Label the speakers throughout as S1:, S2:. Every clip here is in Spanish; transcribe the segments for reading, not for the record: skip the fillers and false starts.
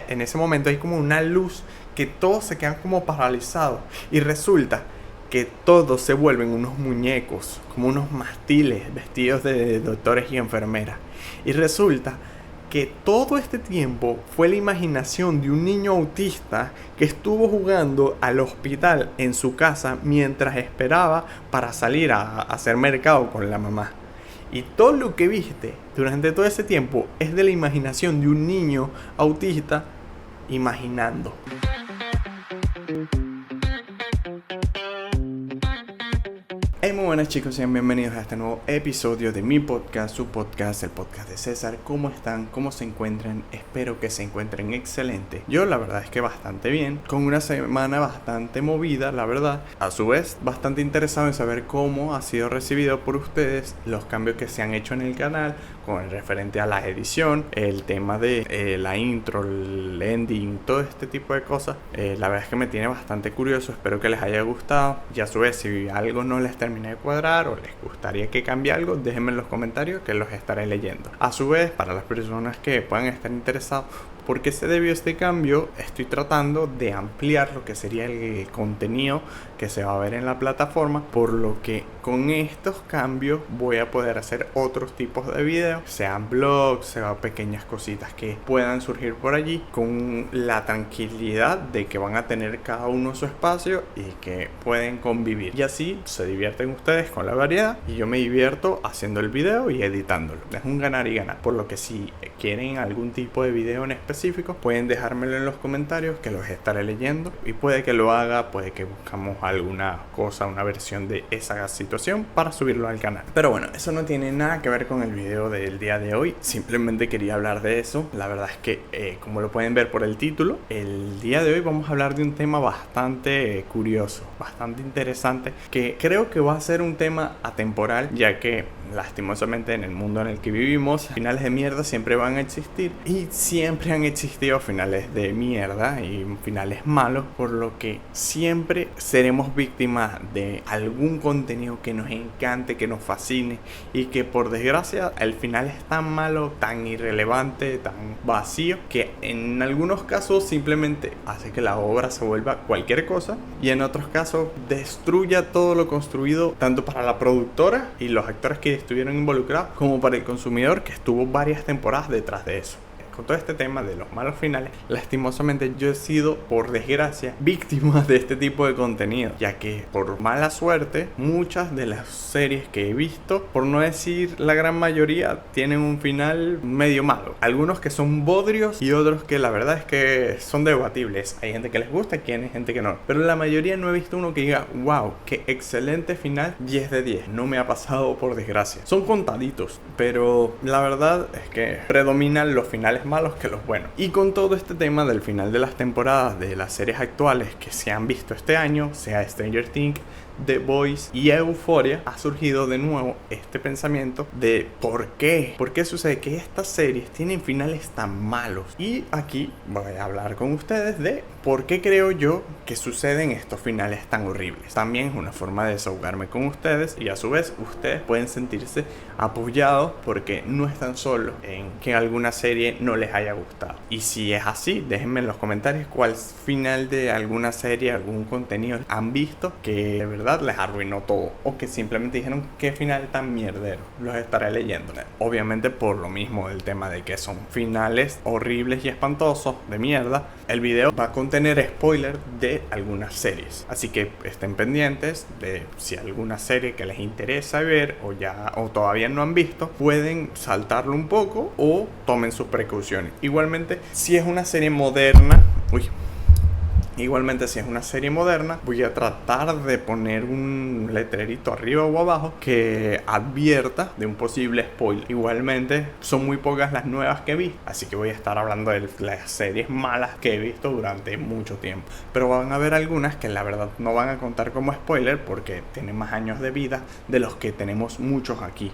S1: en ese momento hay como una luz que todos se quedan como paralizados. Y resulta que todos se vuelven unos muñecos, como unos mástiles vestidos de doctores y enfermeras. Y resulta que todo este tiempo fue la imaginación de un niño autista que estuvo jugando al hospital en su casa mientras esperaba para salir a hacer mercado con la mamá. Y todo lo que viste durante todo ese tiempo es de la imaginación de un niño autista imaginando. Hey, muy buenas chicos, sean bienvenidos a este nuevo episodio de mi podcast, su podcast, el podcast de César. ¿Cómo están? ¿Cómo se encuentran? Espero que se encuentren excelente. Yo la verdad es que bastante bien, con una semana bastante movida, la verdad. A su vez, bastante interesado en saber cómo ha sido recibido por ustedes los cambios que se han hecho en el canal, con el referente a la edición, el tema de la intro, el ending, todo este tipo de cosas. La verdad es que me tiene bastante curioso, espero que les haya gustado. Y a su vez, si algo no les termina de cuadrar o les gustaría que cambie algo, déjenme en los comentarios que los estaré leyendo. A su vez, para las personas que puedan estar interesados ¿por qué se debió este cambio? Estoy tratando de ampliar lo que sería el contenido que se va a ver en la plataforma, por lo que con estos cambios voy a poder hacer otros tipos de videos, sean vlogs, sean pequeñas cositas que puedan surgir por allí, con la tranquilidad de que van a tener cada uno su espacio y que pueden convivir. Y así se divierten ustedes con la variedad y yo me divierto haciendo el video y editándolo. Es un ganar y ganar, por lo que si quieren algún tipo de video en específico, pueden dejármelo en los comentarios que los estaré leyendo y puede que lo haga, puede que buscamos alguna cosa, una versión de esa situación para subirlo al canal. Pero bueno, eso no tiene nada que ver con el video del día de hoy, simplemente quería hablar de eso. La verdad es que como lo pueden ver por el título, el día de hoy vamos a hablar de un tema bastante curioso, bastante interesante, que creo que va a ser un tema atemporal, ya que lastimosamente en el mundo en el que vivimos, finales de mierda siempre van a existir y siempre han existido finales de mierda y finales malos, por lo que siempre seremos víctimas de algún contenido que nos encante, que nos fascine y que por desgracia el final es tan malo, tan irrelevante, tan vacío, que en algunos casos simplemente hace que la obra se vuelva cualquier cosa y en otros casos destruya todo lo construido, tanto para la productora y los actores que estuvieron involucrados como para el consumidor que estuvo varias temporadas detrás de eso. Con todo este tema de los malos finales, lastimosamente yo he sido, por desgracia, víctima de este tipo de contenido, ya que por mala suerte muchas de las series que he visto, por no decir la gran mayoría, tienen un final medio malo. Algunos que son bodrios y otros que la verdad es que son debatibles. Hay gente que les gusta y hay gente que no, pero la mayoría no he visto uno que diga wow, qué excelente final, 10 de 10. No me ha pasado, por desgracia. Son contaditos, pero la verdad es que predominan los finales malos que los buenos. Y con todo este tema del final de las temporadas de las series actuales que se han visto este año, sea Stranger Things, The Boys y Euphoria, ha surgido de nuevo este pensamiento de ¿por qué? ¿Por qué sucede que estas series tienen finales tan malos? Y aquí voy a hablar con ustedes de por qué creo yo que suceden estos finales tan horribles. También es una forma de desahogarme con ustedes y a su vez ustedes pueden sentirse apoyados porque no están solos en que alguna serie no les haya gustado. Y si es así, déjenme en los comentarios cuál final de alguna serie, algún contenido han visto que de verdad les arruinó todo, o que simplemente dijeron qué final tan mierdero. Los estaré leyendo, obviamente por lo mismo del tema de que son finales horribles y espantosos de mierda. El video va a contener spoilers de algunas series, así que estén pendientes de si alguna serie que les interesa ver o todavía no han visto, pueden saltarlo un poco o tomen sus precauciones. Igualmente si es una serie moderna, voy a tratar de poner un letrerito arriba o abajo que advierta de un posible spoiler. Igualmente, son muy pocas las nuevas que vi, así que voy a estar hablando de las series malas que he visto durante mucho tiempo. Pero van a haber algunas que la verdad no van a contar como spoiler porque tienen más años de vida de los que tenemos muchos aquí.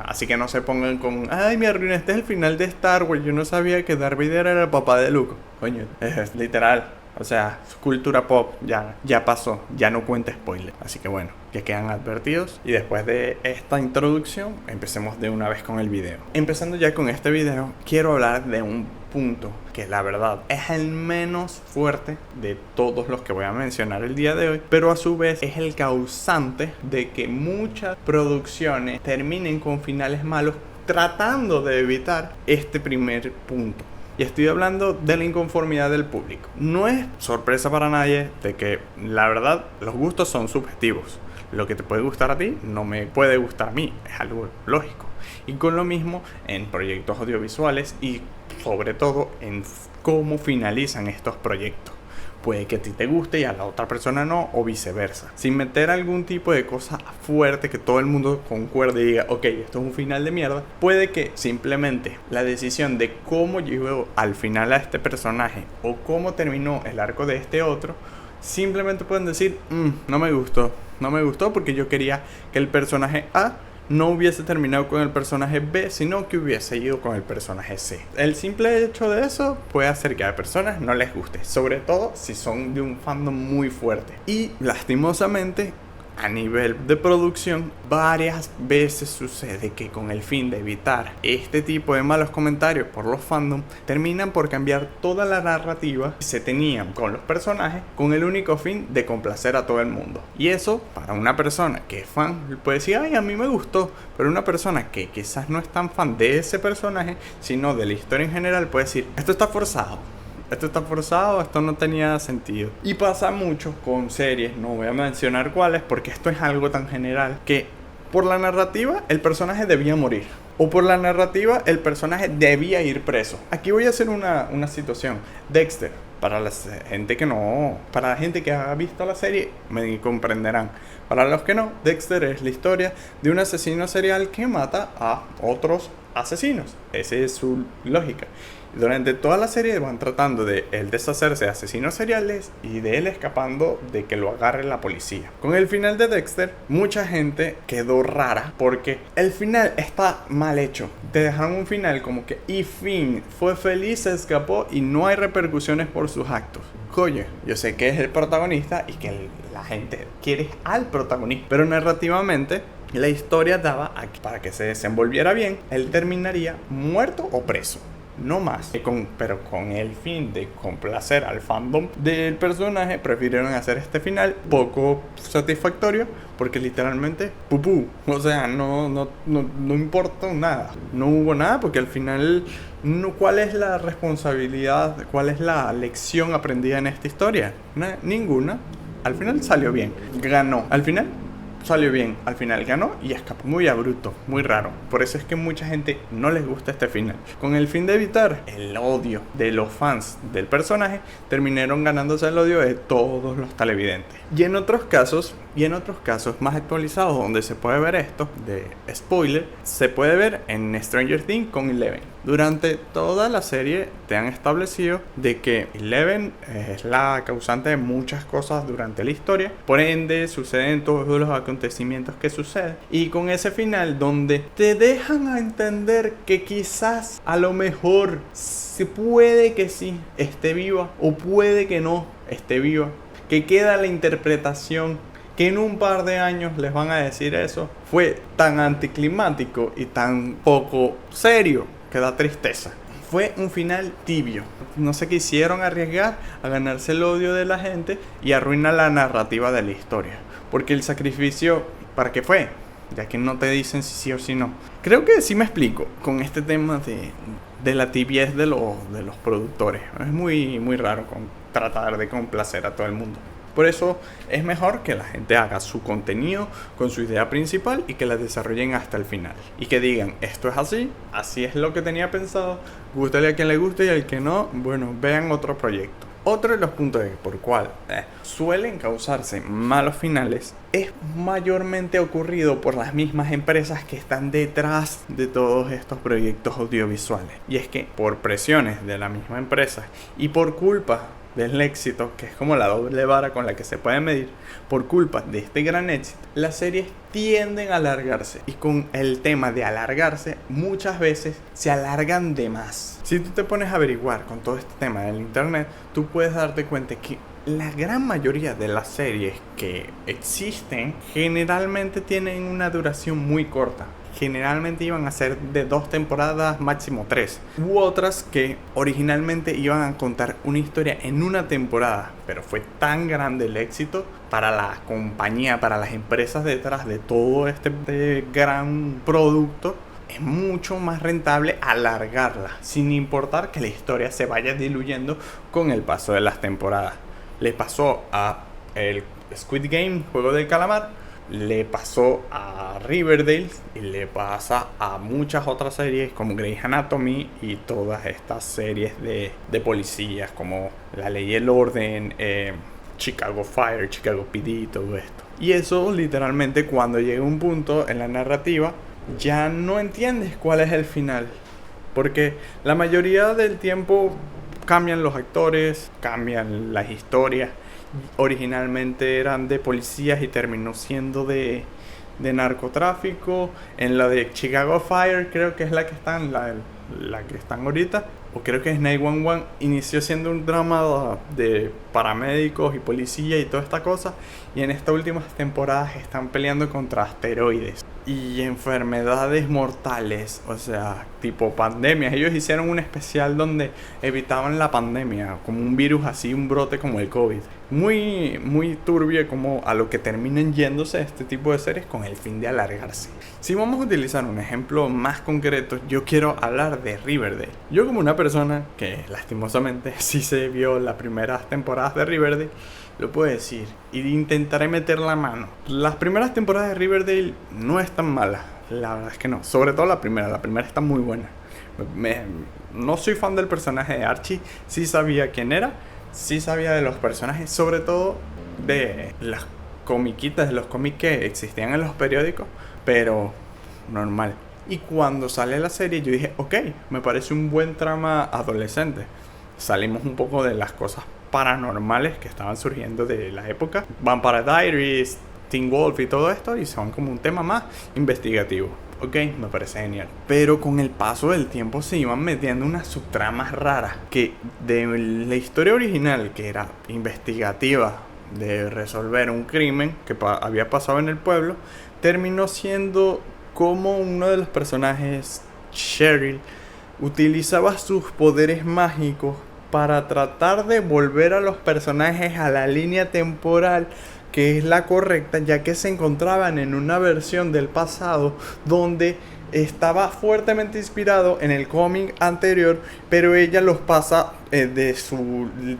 S1: Así que no se pongan con ay, me arruinaste el final de Star Wars, yo no sabía que Darth Vader era el papá de Luke. Coño, es literal. O sea, cultura pop ya pasó, ya no cuenta spoiler. Así que bueno, ya quedan advertidos. Y después de esta introducción, empecemos de una vez con el video. Empezando ya con este video, quiero hablar de un punto que la verdad es el menos fuerte de todos los que voy a mencionar el día de hoy, pero a su vez es el causante de que muchas producciones terminen con finales malos, tratando de evitar este primer punto. Y estoy hablando de la inconformidad del público. No es sorpresa para nadie de que la verdad los gustos son subjetivos. Lo que te puede gustar a ti no me puede gustar a mí, es algo lógico. Y con lo mismo en proyectos audiovisuales y sobre todo en cómo finalizan estos proyectos. Puede que a ti te guste y a la otra persona no, o viceversa. Sin meter algún tipo de cosa fuerte que todo el mundo concuerde y diga, ok, esto es un final de mierda. Puede que simplemente la decisión de cómo llegó al final a este personaje o cómo terminó el arco de este otro, simplemente pueden decir, no me gustó porque yo quería que el personaje A no hubiese terminado con el personaje B, sino que hubiese ido con el personaje C. El simple hecho de eso puede hacer que a personas no les guste, sobre todo si son de un fandom muy fuerte. Y lastimosamente, a nivel de producción, varias veces sucede que con el fin de evitar este tipo de malos comentarios por los fandom, terminan por cambiar toda la narrativa que se tenían con los personajes con el único fin de complacer a todo el mundo. Y eso, para una persona que es fan, puede decir, ay, a mí me gustó, pero una persona que quizás no es tan fan de ese personaje, sino de la historia en general, puede decir, esto está forzado, esto no tenía sentido. Y pasa mucho con series, no voy a mencionar cuáles porque esto es algo tan general, que por la narrativa el personaje debía morir, o por la narrativa el personaje debía ir preso. Aquí voy a hacer una situación. Dexter, para la gente que no, para la gente que ha visto la serie me comprenderán. Para los que no, Dexter es la historia de un asesino serial que mata a otros asesinos. Esa es su lógica. Durante toda la serie van tratando de él deshacerse de asesinos seriales y de él escapando de que lo agarre la policía. Con el final de Dexter, mucha gente quedó rara porque el final está mal hecho. Te dejaron un final como que y fin, fue feliz, se escapó y no hay repercusiones por sus actos. Coño, yo sé que es el protagonista y que la gente quiere al protagonista, pero narrativamente la historia daba a que para que se desenvolviera bien, él terminaría muerto o preso. No más, pero con el fin de complacer al fandom del personaje, prefirieron hacer este final poco satisfactorio porque literalmente pupú, o sea, no importa nada, no hubo nada porque al final ¿cuál es la responsabilidad? ¿Cuál es la lección aprendida en esta historia? Ninguna. Al final salió bien, ganó. Al final salió bien, al final ganó y escapó. Muy abrupto, muy raro. Por eso es que mucha gente no les gusta este final. Con el fin de evitar el odio de los fans del personaje, terminaron ganándose el odio de todos los televidentes. Y en otros casos más actualizados donde se puede ver esto de spoiler, se puede ver en Stranger Things con Eleven. Durante toda la serie te han establecido de que Eleven es la causante de muchas cosas durante la historia, por ende suceden todos los acontecimientos que suceden, y con ese final donde te dejan a entender que quizás a lo mejor se puede que sí esté viva o puede que no esté viva, que queda la interpretación que en un par de años les van a decir eso, fue tan anticlimático y tan poco serio que da tristeza. Fue un final tibio. No se quisieron arriesgar a ganarse el odio de la gente y arruinar la narrativa de la historia. Porque el sacrificio, ¿para qué fue? Ya que no te dicen si sí o si no. Creo que sí me explico con este tema de la tibiez de los productores. Es muy raro tratar de complacer a todo el mundo. Por eso es mejor que la gente haga su contenido con su idea principal y que la desarrollen hasta el final. Y que digan, esto es así es lo que tenía pensado, gústale a quien le guste y al que no, bueno, vean otro proyecto. Otro de los puntos por cual suelen causarse malos finales es mayormente ocurrido por las mismas empresas que están detrás de todos estos proyectos audiovisuales. Y es que por presiones de la misma empresa y por culpa del éxito, que es como la doble vara con la que se puede medir, por culpa de este gran éxito, las series tienden a alargarse. Y con el tema de alargarse, muchas veces se alargan de más. Si tú te pones a averiguar con todo este tema del internet, tú puedes darte cuenta que la gran mayoría de las series que existen generalmente tienen una duración muy corta. Generalmente iban a ser de 2 temporadas, máximo 3. U otras que originalmente iban a contar una historia en una temporada. Pero fue tan grande el éxito para la compañía, para las empresas detrás de todo este gran producto. Es mucho más rentable alargarla, sin importar que la historia se vaya diluyendo con el paso de las temporadas. Le pasó a el Squid Game, Juego del Calamar. Le pasó a Riverdale y le pasa a muchas otras series como Grey's Anatomy y todas estas series de policías como La Ley y el Orden, Chicago Fire, Chicago PD y todo esto. Y eso literalmente cuando llega un punto en la narrativa ya no entiendes cuál es el final, porque la mayoría del tiempo cambian los actores, cambian las historias. Originalmente eran de policías y terminó siendo de narcotráfico. En la de Chicago Fire creo que es la que están la que están ahorita, o creo que es 911, inició siendo un drama de paramédicos y policía y toda esta cosa, y en estas últimas temporadas están peleando contra asteroides y enfermedades mortales, o sea, tipo pandemias. Ellos hicieron un especial donde evitaban la pandemia, como un virus así, un brote como el COVID. Muy, muy turbio como a lo que terminan yéndose este tipo de series con el fin de alargarse. Si vamos a utilizar un ejemplo más concreto, yo quiero hablar de Riverdale. Yo, como una persona que lastimosamente sí se vio las primeras temporadas de Riverdale, lo puedo decir y intentaré meter la mano. Las primeras temporadas de Riverdale no están malas, la verdad es que no. Sobre todo la primera está muy buena. No soy fan del personaje de Archie, sí sabía quién era, sí sabía de los personajes, sobre todo de las comiquitas, de los cómics que existían en los periódicos, pero normal. Y cuando sale la serie yo dije, ok, me parece un buen trama adolescente. Salimos un poco de las cosas paranormales que estaban surgiendo de la época, Vampire Diaries, Teen Wolf y todo esto, y son como un tema más investigativo. Ok, me parece genial. Pero con el paso del tiempo se iban metiendo unas subtramas raras que de la historia original, que era investigativa, de resolver un crimen que había pasado en el pueblo, terminó siendo como uno de los personajes, Cheryl, utilizaba sus poderes mágicos para tratar de volver a los personajes a la línea temporal que es la correcta, ya que se encontraban en una versión del pasado donde estaba fuertemente inspirado en el cómic anterior, pero ella los pasa de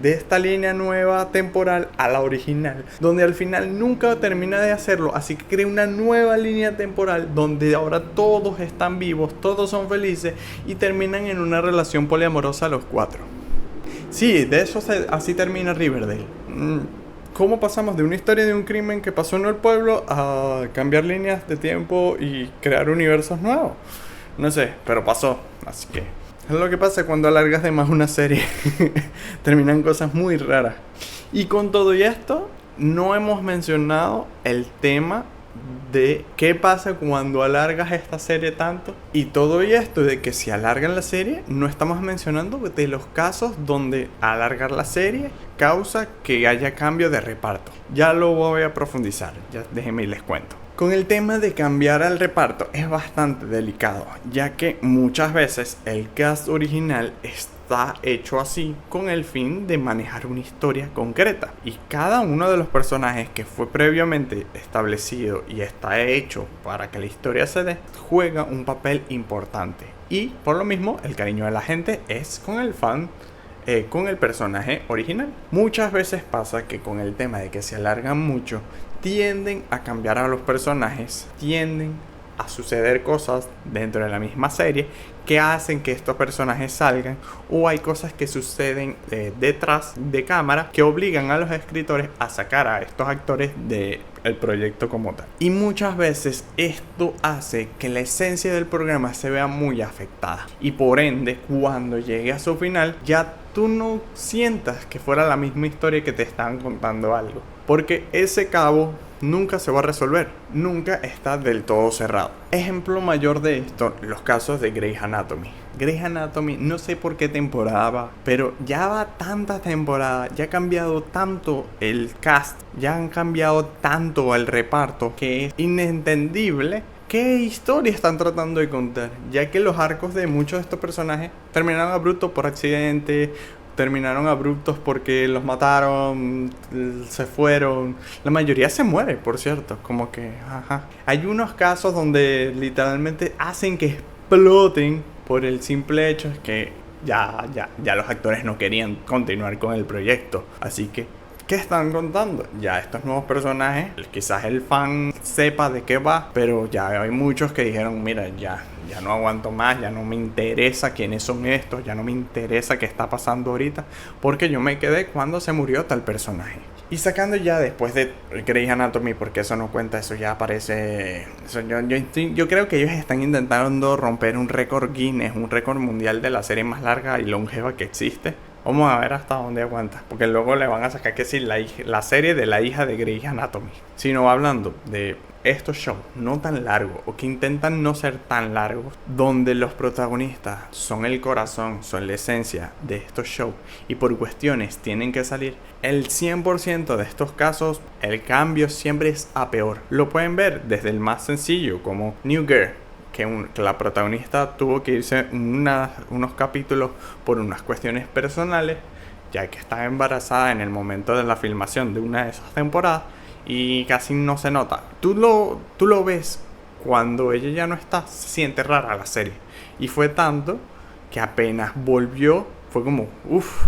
S1: esta línea nueva temporal a la original, donde al final nunca termina de hacerlo, así que crea una nueva línea temporal donde ahora todos están vivos, todos son felices y terminan en una relación poliamorosa los 4. Sí, de eso así termina Riverdale. ¿Cómo pasamos de una historia de un crimen que pasó en el pueblo a cambiar líneas de tiempo y crear universos nuevos? No sé, pero pasó. Así que es lo que pasa cuando alargas de más una serie. Terminan cosas muy raras. Y con todo y esto, no hemos mencionado el tema de qué pasa cuando alargas esta serie tanto. Y todo y esto de que si alargan la serie, no estamos mencionando de los casos donde alargar la serie causa que haya cambio de reparto. Ya lo voy a profundizar, ya déjenme y les cuento. Con el tema de cambiar al reparto es bastante delicado, ya que muchas veces el cast original está hecho así con el fin de manejar una historia concreta, y cada uno de los personajes que fue previamente establecido y está hecho para que la historia se dé juega un papel importante, y por lo mismo el cariño de la gente es con el fan, con el personaje original. Muchas veces pasa que con el tema de que se alargan mucho, tienden a cambiar a los personajes, tienden a suceder cosas dentro de la misma serie que hacen que estos personajes salgan, o hay cosas que suceden detrás de cámara que obligan a los escritores a sacar a estos actores del proyecto como tal. Y muchas veces esto hace que la esencia del programa se vea muy afectada, y por ende cuando llegue a su final ya tú no sientas que fuera la misma historia que te estaban contando algo. Porque ese cabo nunca se va a resolver, nunca está del todo cerrado. Ejemplo mayor de esto, los casos de Grey's Anatomy. Grey's Anatomy, no sé por qué temporada va, pero ya va tantas temporadas, ya ha cambiado tanto el cast, ya han cambiado tanto el reparto, que es inentendible qué historia están tratando de contar, ya que los arcos de muchos de estos personajes terminaron abruptos por accidente, terminaron abruptos porque los mataron, se fueron. La mayoría se muere, por cierto. Como que, ajá. Hay unos casos donde literalmente hacen que exploten por el simple hecho de que ya los actores no querían continuar con el proyecto. Así que, ¿qué están contando? Ya estos nuevos personajes, quizás el fan sepa de qué va, pero ya hay muchos que dijeron, mira, ya no aguanto más, ya no me interesa quiénes son estos, ya no me interesa qué está pasando ahorita, porque yo me quedé cuando se murió tal personaje. Y sacando ya después de Grey's Anatomy, porque eso no cuenta, eso ya aparece... Yo creo que ellos están intentando romper un récord Guinness, un récord mundial de la serie más larga y longeva que existe. Vamos a ver hasta dónde aguanta, porque luego le van a sacar que sí, la serie de la hija de Grey's Anatomy. Sino hablando de estos shows no tan largos, o que intentan no ser tan largos, donde los protagonistas son el corazón, son la esencia de estos shows, y por cuestiones tienen que salir, el 100% de estos casos, el cambio siempre es a peor. Lo pueden ver desde el más sencillo, como New Girl, que la protagonista tuvo que irse unos capítulos por unas cuestiones personales, ya que estaba embarazada en el momento de la filmación de una de esas temporadas y casi no se nota. Tú lo ves cuando ella ya no está, se siente rara la serie. Y fue tanto que apenas volvió, fue como, uff,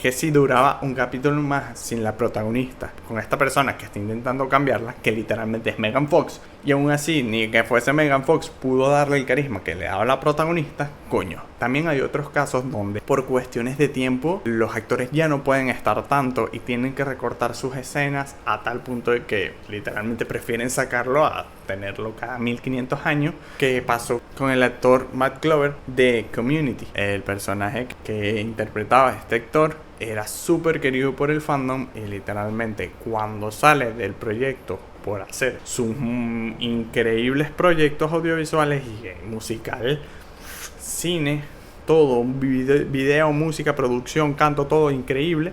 S1: que si duraba un capítulo más sin la protagonista, con esta persona que está intentando cambiarla, que literalmente es Megan Fox, y aún así ni que fuese Megan Fox pudo darle el carisma que le daba la protagonista, coño. También hay otros casos donde por cuestiones de tiempo los actores ya no pueden estar tanto y tienen que recortar sus escenas a tal punto de que literalmente prefieren sacarlo a tenerlo cada 1500 años, que pasó con el actor Matt Glover de Community. El personaje que interpretaba a este actor era súper querido por el fandom y literalmente cuando sale del proyecto por hacer sus increíbles proyectos audiovisuales y musical, cine, todo, video, música, producción, canto, todo increíble,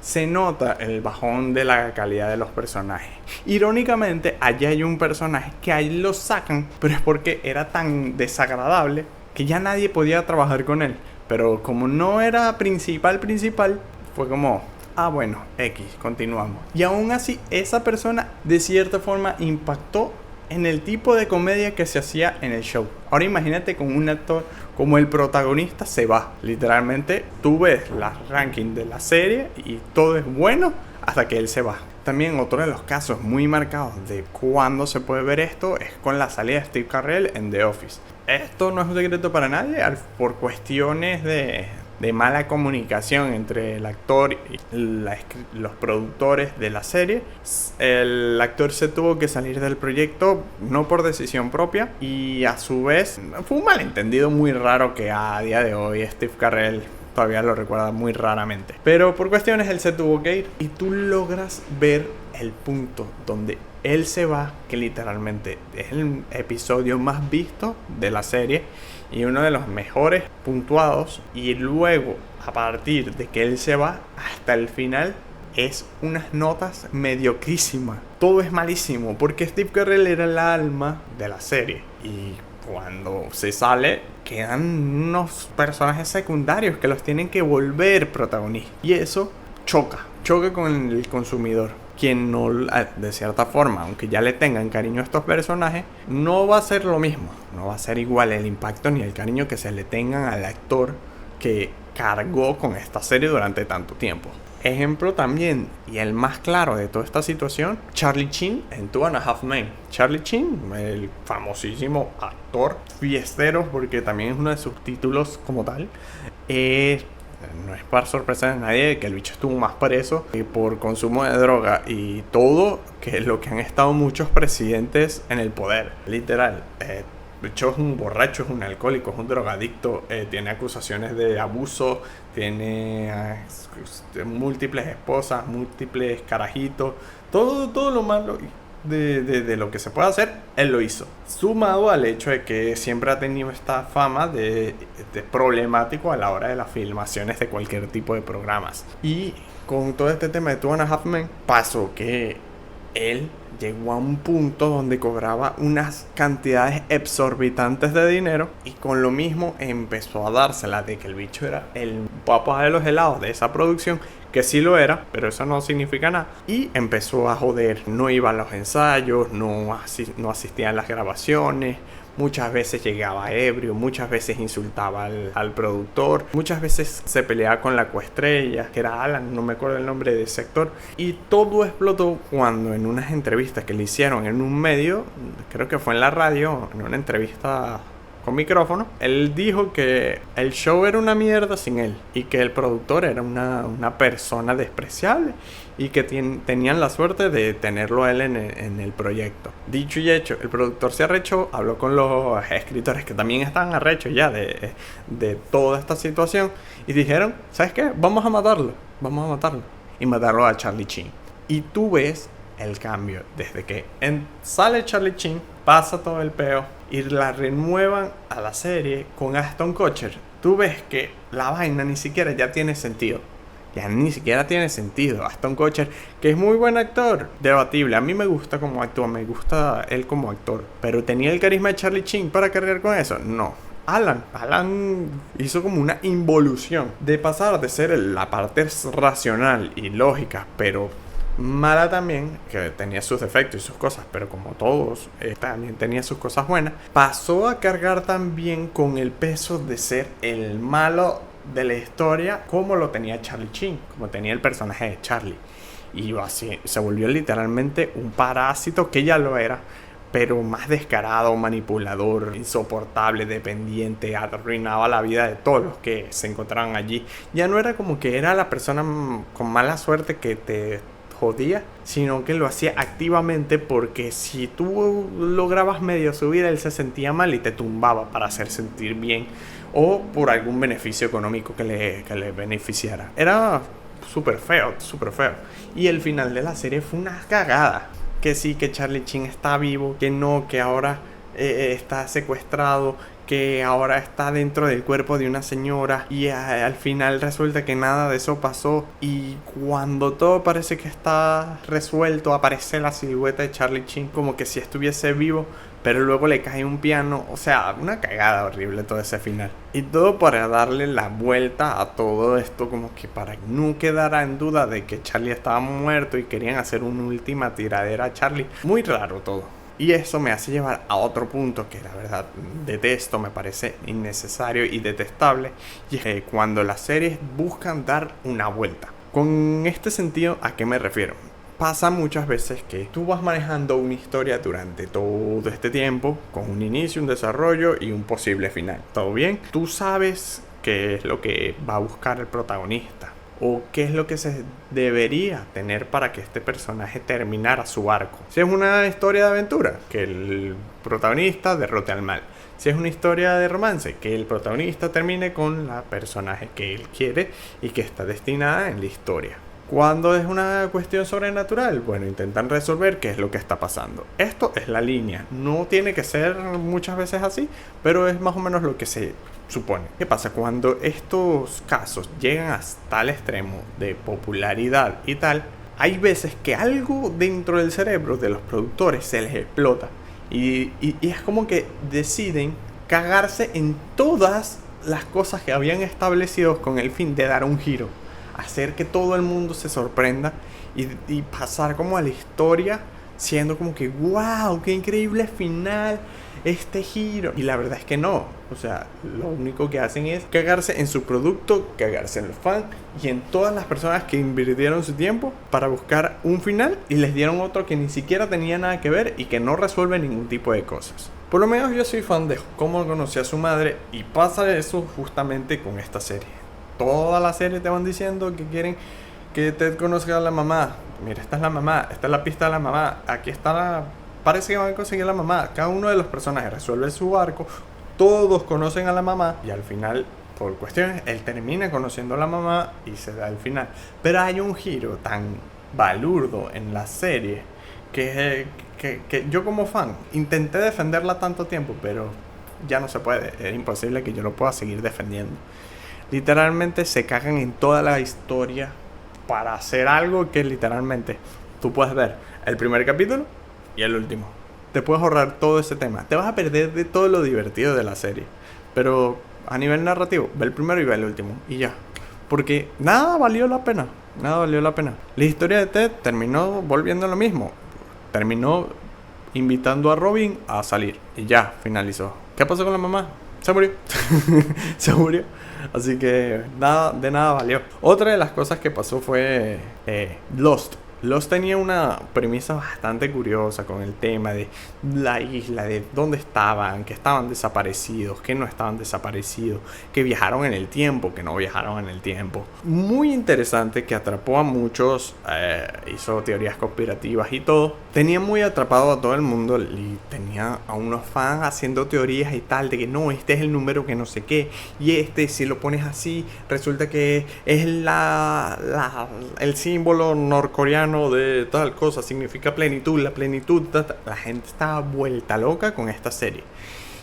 S1: se nota el bajón de la calidad de los personajes. Irónicamente, allí hay un personaje que ahí lo sacan, pero es porque era tan desagradable que ya nadie podía trabajar con él. Pero como no era principal, fue como, bueno, X, continuamos. Y aún así, esa persona de cierta forma impactó en el tipo de comedia que se hacía en el show. Ahora imagínate con un actor como el protagonista se va. Literalmente, tú ves las rankings de la serie y todo es bueno hasta que él se va. También otro de los casos muy marcados de cuando se puede ver esto es con la salida de Steve Carell en The Office. Esto no es un secreto para nadie, por cuestiones de mala comunicación entre el actor y los productores de la serie. El actor se tuvo que salir del proyecto, no por decisión propia, y a su vez fue un malentendido muy raro que a día de hoy Steve Carell todavía lo recuerda muy raramente. Pero por cuestiones él se tuvo que ir y tú logras ver el punto donde él se va, que literalmente es el episodio más visto de la serie y uno de los mejores puntuados, y luego a partir de que él se va hasta el final es unas notas mediocrísimas. Todo es malísimo porque Steve Carell era el alma de la serie y cuando se sale quedan unos personajes secundarios que los tienen que volver protagonistas y eso choca con el consumidor, quien no, de cierta forma, aunque ya le tengan cariño a estos personajes, no va a ser lo mismo, no va a ser igual el impacto ni el cariño que se le tengan al actor que cargó con esta serie durante tanto tiempo. Ejemplo también, y el más claro de toda esta situación, Charlie Sheen en Two and a Half Men. Charlie Sheen, el famosísimo actor fiestero, porque también es uno de sus títulos como tal, no es para sorpresa de nadie que el bicho estuvo más preso por consumo de droga y todo, que es lo que han estado muchos presidentes en el poder. Literal, De hecho, es un borracho, es un alcohólico, es un drogadicto, tiene acusaciones de abuso, tiene múltiples esposas, múltiples carajitos, todo lo malo de lo que se puede hacer, él lo hizo. Sumado al hecho de que siempre ha tenido esta fama de problemático a la hora de las filmaciones de cualquier tipo de programas. Y con todo este tema de Two and a Half Men, pasó que él llegó a un punto donde cobraba unas cantidades exorbitantes de dinero y con lo mismo empezó a dársela de que el bicho era el papá de los helados de esa producción, que sí lo era, pero eso no significa nada, y empezó a joder, no iba a los ensayos, no asistía a las grabaciones. Muchas veces llegaba ebrio, muchas veces insultaba al productor, muchas veces se peleaba con la coestrella, que era Alan, no me acuerdo el nombre de ese actor. Y todo explotó cuando en unas entrevistas que le hicieron en un medio, creo que fue en la radio, en una entrevista con micrófono, él dijo que el show era una mierda sin él y que el productor era una persona despreciable y que tenían la suerte de tenerlo a él en el proyecto. Dicho y hecho, el productor se arrechó, habló con los escritores que también estaban arrechos ya de toda esta situación y dijeron, ¿sabes qué? Vamos a matarlo y matarlo a Charlie Sheen. Y tú ves el cambio desde que sale Charlie Sheen, pasa todo el peo y la renuevan a la serie con Ashton Kutcher. Tú ves que la vaina ni siquiera ya tiene sentido. Ashton Kutcher, que es muy buen actor, debatible. A mí me gusta como actúa, me gusta él como actor. Pero ¿tenía el carisma de Charlie Sheen para cargar con eso? No. Alan hizo como una involución de pasar de ser la parte racional y lógica, pero mala también, que tenía sus defectos y sus cosas, pero como todos, también tenía sus cosas buenas, pasó a cargar también con el peso de ser el malo de la historia, como lo tenía Charlie Sheen, como tenía el personaje de Charlie. Y así se volvió literalmente un parásito, que ya lo era, pero más descarado, manipulador, insoportable, dependiente, arruinaba la vida de todos los que se encontraban allí. Ya no era como que era la persona con mala suerte que te jodía, sino que lo hacía activamente, porque si tú lograbas medio subir, él se sentía mal y te tumbaba para hacer sentir bien o por algún beneficio económico que le beneficiara. Era súper feo. Y el final de la serie fue una cagada. Que sí, que Charlie Sheen está vivo, que no, que ahora está secuestrado, que ahora está dentro del cuerpo de una señora y al final resulta que nada de eso pasó, y cuando todo parece que está resuelto aparece la silueta de Charlie Sheen como que si estuviese vivo, pero luego le cae un piano. O sea, una cagada horrible todo ese final. Y todo para darle la vuelta a todo esto, como que para que no quedara en duda de que Charlie estaba muerto y querían hacer una última tiradera a Charlie. Muy raro todo. Y eso me hace llevar a otro punto que la verdad detesto, me parece innecesario y detestable. Y es que cuando las series buscan dar una vuelta. Con este sentido, ¿a qué me refiero? Pasa muchas veces que tú vas manejando una historia durante todo este tiempo, con un inicio, un desarrollo y un posible final. ¿Todo bien? Tú sabes qué es lo que va a buscar el protagonista, o qué es lo que se debería tener para que este personaje terminara su arco. Si es una historia de aventura, que el protagonista derrote al mal. Si es una historia de romance, que el protagonista termine con la personaje que él quiere y que está destinada en la historia. Cuando es una cuestión sobrenatural, bueno, intentan resolver qué es lo que está pasando. Esto es la línea. No tiene que ser muchas veces así, pero es más o menos lo que se supone. ¿Qué pasa? Cuando estos casos llegan hasta tal extremo de popularidad y tal, hay veces que algo dentro del cerebro de los productores se les explota. Y es como que deciden cagarse en todas las cosas que habían establecido con el fin de dar un giro. Hacer que todo el mundo se sorprenda y pasar como a la historia siendo como que wow, qué increíble final, este giro. Y la verdad es que no, o sea, lo único que hacen es cagarse en su producto, cagarse en los fans y en todas las personas que invirtieron su tiempo para buscar un final y les dieron otro que ni siquiera tenía nada que ver y que no resuelve ningún tipo de cosas. Por lo menos yo soy fan de cómo conocí a su madre, y pasa eso justamente con esta serie. Toda la serie te van diciendo que quieren que Ted conozca a la mamá. Mira, esta es la mamá, esta es la pista de la mamá, aquí está parece que van a conseguir a la mamá. Cada uno de los personajes resuelve su arco, todos conocen a la mamá y al final, por cuestiones, él termina conociendo a la mamá y se da el final. Pero hay un giro tan balurdo en la serie que yo como fan intenté defenderla tanto tiempo, pero ya no se puede. Es imposible que yo lo pueda seguir defendiendo. Literalmente se cagan en toda la historia para hacer algo que literalmente tú puedes ver el primer capítulo y el último. Te puedes ahorrar todo ese tema. Te vas a perder de todo lo divertido de la serie. Pero a nivel narrativo, ve el primero y ve el último. Y ya. Porque nada valió la pena. Nada valió la pena. La historia de Ted terminó volviendo lo mismo. Terminó invitando a Robin a salir. Y ya, finalizó. ¿Qué pasó con la mamá? Se murió. Se murió. Así que de nada valió. Otra de las cosas que pasó fue Lost. Lost tenía una premisa bastante curiosa con el tema de la isla, de dónde estaban, que estaban desaparecidos, que no estaban desaparecidos, que viajaron en el tiempo, que no viajaron en el tiempo. Muy interesante, que atrapó a muchos, hizo teorías conspirativas y todo. Tenía muy atrapado a todo el mundo y tenía a unos fans haciendo teorías y tal, de que no, este es el número que no sé qué, y si lo pones así, resulta que es el símbolo norcoreano de tal cosa, significa plenitud, la plenitud. La gente estaba vuelta loca con esta serie.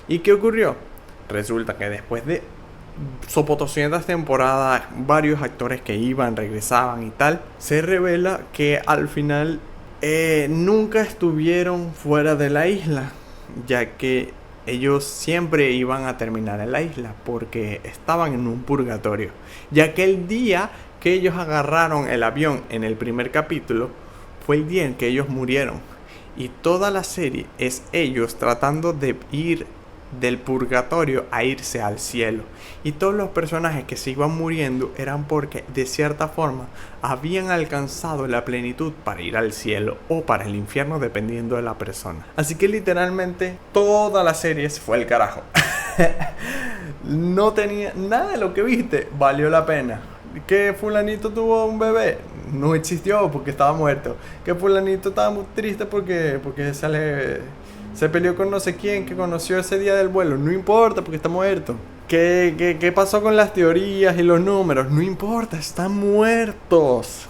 S1: ¿Y qué ocurrió? Resulta que después de sopotoscientas temporadas, varios actores que iban, regresaban y tal, se revela que al final nunca estuvieron fuera de la isla, ya que ellos siempre iban a terminar en la isla porque estaban en un purgatorio, ya que el día que ellos agarraron el avión en el primer capítulo fue el día en que ellos murieron. Y toda la serie es ellos tratando de ir del purgatorio a irse al cielo. Y todos los personajes que se iban muriendo eran porque de cierta forma habían alcanzado la plenitud para ir al cielo o para el infierno, dependiendo de la persona. Así que literalmente toda la serie fue el carajo. No tenía nada de lo que viste valió la pena. Que fulanito tuvo un bebé, no existió porque estaba muerto. Que fulanito estaba muy triste porque se peleó con no sé quién que conoció ese día del vuelo, no importa porque está muerto. ¿Qué pasó con las teorías y los números? No importa, están muertos.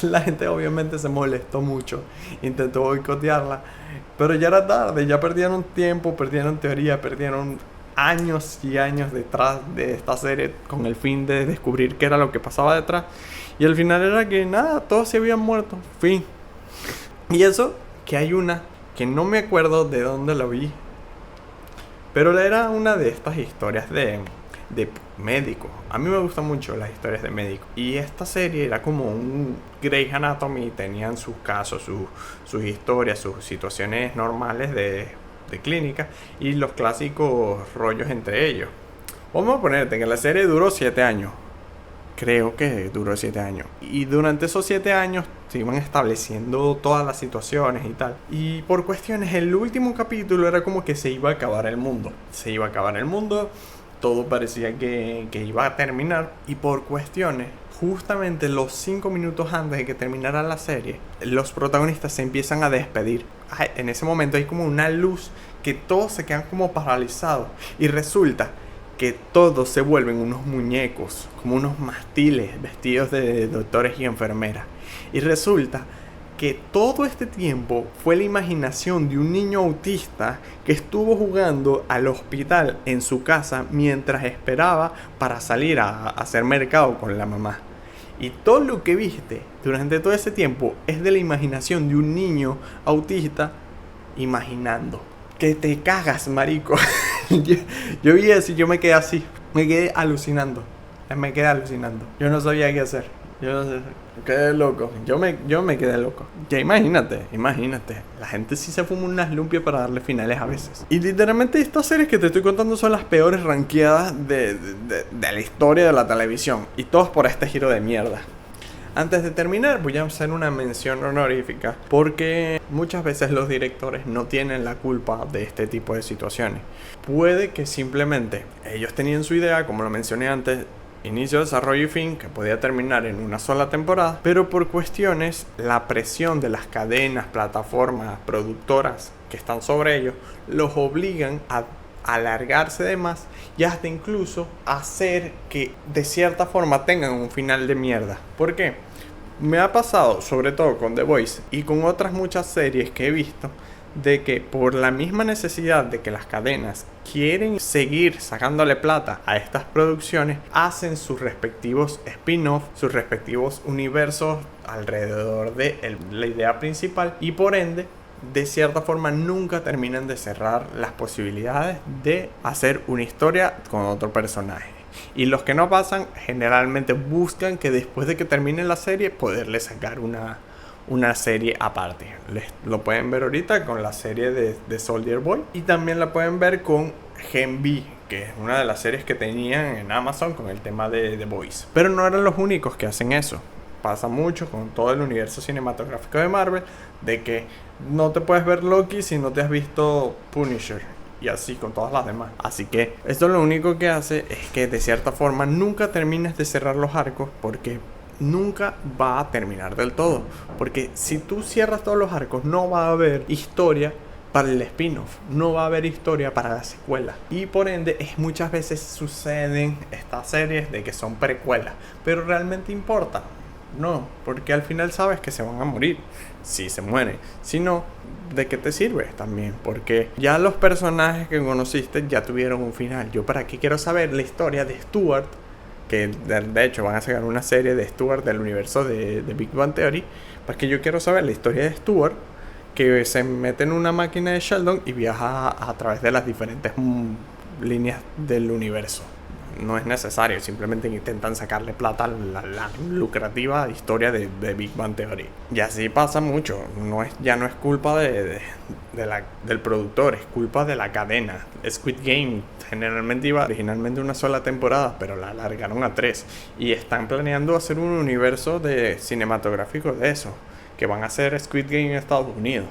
S1: La gente obviamente se molestó mucho, intentó boicotearla, pero ya era tarde, ya perdieron tiempo, perdieron teoría, perdieron años y años detrás de esta serie con el fin de descubrir qué era lo que pasaba detrás. Y al final era que nada, todos se habían muerto, fin. Y eso, que hay una que no me acuerdo de dónde la vi, pero era una de estas historias de médicos. A mí me gustan mucho las historias de médicos. Y esta serie era como un Grey's Anatomy. Tenían sus casos, sus historias, sus situaciones normales de clínica y los clásicos rollos entre ellos. Vamos a ponerte que la serie duró 7 años. Creo que duró 7 años. Y durante esos 7 años se iban estableciendo todas las situaciones y tal. Y por cuestiones, el último capítulo era como que se iba a acabar el mundo. Se iba a acabar el mundo. Todo parecía que iba a terminar. Y por cuestiones, justamente los 5 minutos antes de que terminara la serie, los protagonistas se empiezan a despedir. En ese momento hay como una luz que todos se quedan como paralizados. Y resulta que todos se vuelven unos muñecos, como unos mástiles vestidos de doctores y enfermeras. Y resulta que todo este tiempo fue la imaginación de un niño autista que estuvo jugando al hospital en su casa mientras esperaba para salir a hacer mercado con la mamá. Y todo lo que viste durante todo ese tiempo es de la imaginación de un niño autista imaginando. Que te cagas, marico. Yo vi eso y yo me quedé así. Me quedé alucinando. Yo no sabía qué hacer. Yo no sé. Me quedé loco. Yo me quedé loco. Ya imagínate. La gente sí se fuma unas lumpias para darle finales a veces. Y literalmente estas series que te estoy contando son las peores rankeadas de la historia de la televisión. Y todos por este giro de mierda. Antes de terminar, voy a hacer una mención honorífica porque muchas veces los directores no tienen la culpa de este tipo de situaciones. Puede que simplemente ellos tenían su idea, como lo mencioné antes, inicio, desarrollo y fin, que podía terminar en una sola temporada, pero por cuestiones, la presión de las cadenas, plataformas, productoras que están sobre ellos, los obligan a alargarse de más y hasta incluso hacer que de cierta forma tengan un final de mierda. ¿Por qué? Me ha pasado, sobre todo con The Voice y con otras muchas series que he visto, de que por la misma necesidad de que las cadenas quieren seguir sacándole plata a estas producciones, hacen sus respectivos spin-off, sus respectivos universos alrededor de la idea principal, y por ende de cierta forma nunca terminan de cerrar las posibilidades de hacer una historia con otro personaje. Y los que no pasan generalmente buscan que después de que termine la serie poderle sacar una serie aparte. Lo pueden ver ahorita con la serie de Soldier Boy, y también la pueden ver con Gen V, que es una de las series que tenían en Amazon con el tema de The Voice. Pero no eran los únicos que hacen eso. Pasa mucho con todo el universo cinematográfico de Marvel, de que no te puedes ver Loki si no te has visto Punisher, y así con todas las demás. Así que esto lo único que hace es que de cierta forma nunca termines de cerrar los arcos, porque nunca va a terminar del todo. Porque si tú cierras todos los arcos, no va a haber historia para el spin-off, no va a haber historia para la secuela. Y por ende, muchas veces suceden estas series de que son precuelas, pero realmente importa. No, porque al final sabes que se van a morir. Si se mueren. Si no, ¿de qué te sirve también? Porque ya los personajes que conociste ya tuvieron un final. Yo para qué quiero saber la historia de Stuart, que de hecho van a sacar una serie de Stuart del universo de Big Bang Theory. Para que yo quiero saber la historia de Stuart, que se mete en una máquina de Sheldon y viaja a través de las diferentes líneas del universo. No es necesario, simplemente intentan sacarle plata a la lucrativa historia de Big Bang Theory. Y así pasa mucho. Ya no es culpa del productor, es culpa de la cadena. Squid Game generalmente iba originalmente una sola temporada, pero la alargaron a 3. Y están planeando hacer un universo cinematográfico de eso, que van a hacer Squid Game en Estados Unidos.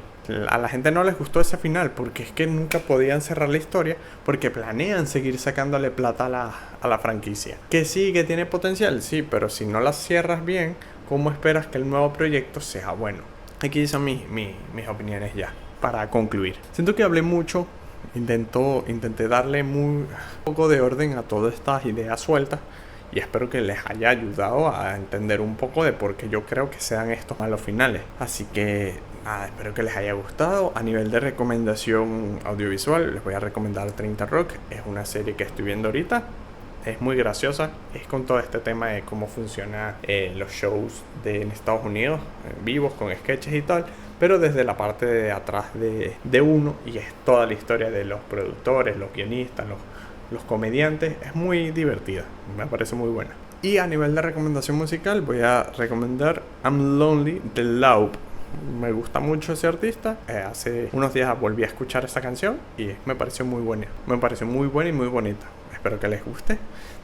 S1: A la gente no les gustó ese final, porque es que nunca podían cerrar la historia, porque planean seguir sacándole plata a la franquicia. Que sí, que tiene potencial, sí, pero si no la cierras bien, ¿cómo esperas que el nuevo proyecto sea bueno? Aquí son mis opiniones ya, para concluir. Siento que hablé mucho, intenté darle un poco de orden a todas estas ideas sueltas, y espero que les haya ayudado a entender un poco de por qué yo creo que se dan estos malos finales. Así que nada, espero que les haya gustado. A nivel de recomendación audiovisual, les voy a recomendar 30 Rock. Es una serie que estoy viendo ahorita. Es muy graciosa. Es con todo este tema de cómo funcionan los shows en Estados Unidos, vivos, con sketches y tal, pero desde la parte de atrás de uno, y es toda la historia de los productores, los guionistas, los comediantes. Es muy divertida, me parece muy buena. Y a nivel de recomendación musical, voy a recomendar I'm Lonely de Laup. Me gusta mucho ese artista. Hace unos días volví a escuchar esa canción y me pareció muy buena. Me pareció muy buena y muy bonita. Espero que les guste.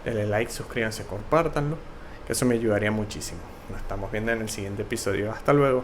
S1: Denle like, suscríbanse, compártanlo, que eso me ayudaría muchísimo. Nos estamos viendo en el siguiente episodio. Hasta luego.